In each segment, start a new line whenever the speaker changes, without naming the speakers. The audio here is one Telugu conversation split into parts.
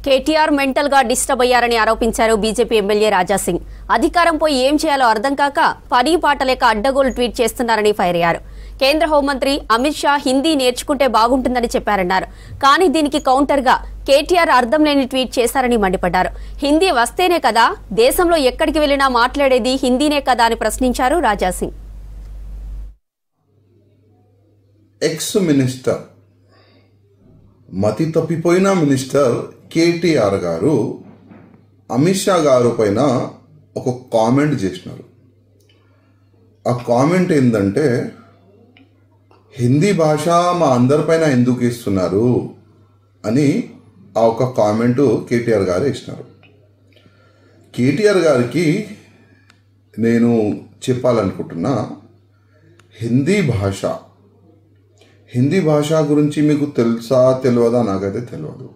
కేటీఆర్ మెంటల్ గా డిస్టర్బ్ అయ్యారని ఆరోపించారు బీజేపీ ఎమ్మెల్యే రాజాసింగ్. అధికారం పోయి ఏం చేయాలో అర్థం కాక పని పాట లేక అడ్డగోలు ట్వీట్ చేస్తున్నారని ఫైర్ అయ్యారు. కేంద్ర హోంమంత్రి అమిత్ షా హిందీ నేర్చుకుంటే బాగుంటుందని చెప్పారన్నారు. కానీ దీనికి కౌంటర్ గా కేటీఆర్ అర్థం లేని ట్వీట్ చేశారని మండిపడ్డారు. హిందీ వస్తేనే కదా దేశంలో ఎక్కడికి వెళ్లినా మాట్లాడేది హిందీనే కదా అని ప్రశ్నించారు రాజాసింగ్.
ఎక్స్ మినిస్టర్ మతి తప్పిపోయిన మినిస్టర్ కేటీఆర్ గారు అమిత్ షా గారు పైన ఒక కామెంట్ చేసినారు. ఆ కామెంట్ ఏంటంటే, హిందీ భాష మా అందరిపైన ఎందుకు ఇస్తున్నారు అని ఆ ఒక కామెంటు కేటీఆర్ గారు ఇచ్చినారు. కేటీఆర్ గారికి నేను చెప్పాలనుకుంటున్నా, హిందీ భాష గురించి మీకు తెలుసా తెలియదా నాకైతే తెలియదు.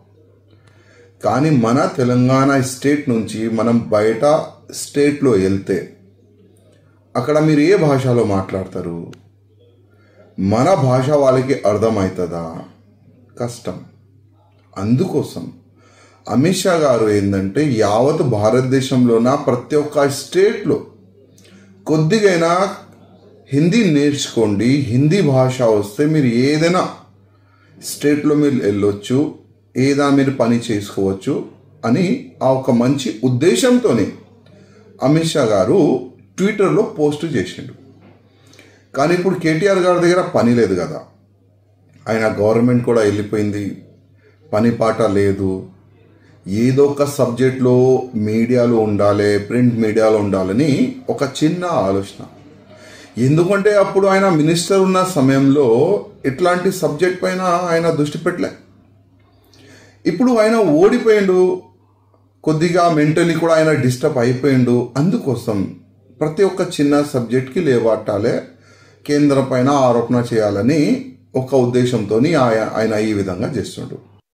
కానీ మన తెలంగాణ స్టేట్ నుంచి మనం బయట స్టేట్లో వెళ్తే అక్కడ మీరు ఏ భాషలో మాట్లాడతారు? మన భాష వాళ్ళకి అర్థమవుతుందా? కష్టం. అందుకోసం అమిత్ షా గారు ఏంటంటే, యావత్ భారతదేశంలోన ప్రతి ఒక్క స్టేట్లో కొద్దిగైనా హిందీ నేర్చుకోండి. హిందీ భాష వస్తే మీరు ఏదైనా స్టేట్లో మీరు వెళ్ళొచ్చు, ఏదైనా మీరు పని చేసుకోవచ్చు అని ఆ ఒక మంచి ఉద్దేశంతోనే అమిత్ షా గారు ట్విట్టర్లో పోస్ట్ చేసిండు. కానీ ఇప్పుడు కేటీఆర్ గారి దగ్గర పని లేదు కదా, ఆయన గవర్నమెంట్ కూడా వెళ్ళిపోయింది, పని పాట లేదు. ఏదో ఒక సబ్జెక్ట్లో మీడియాలో ఉండాలి, ప్రింట్ మీడియాలో ఉండాలని ఒక చిన్న ఆలోచన. ఎందుకంటే అప్పుడు ఆయన మినిస్టర్ ఉన్న సమయంలో ఇట్లాంటి సబ్జెక్ట్ పైన ఆయన దృష్టి పెట్టలే. ఇప్పుడు ఆయన ఓడిపోయిండు, కొద్దిగా మెంటలీ కూడా ఆయన డిస్టర్బ్ అయిపోయిండు. అందుకోసం ప్రతి ఒక్క చిన్న సబ్జెక్ట్కి లేవాటాలే, కేంద్రం పైన ఆరోపణ చేయాలని ఒక ఉద్దేశంతో ఆయన ఈ విధంగా చేస్తుండు.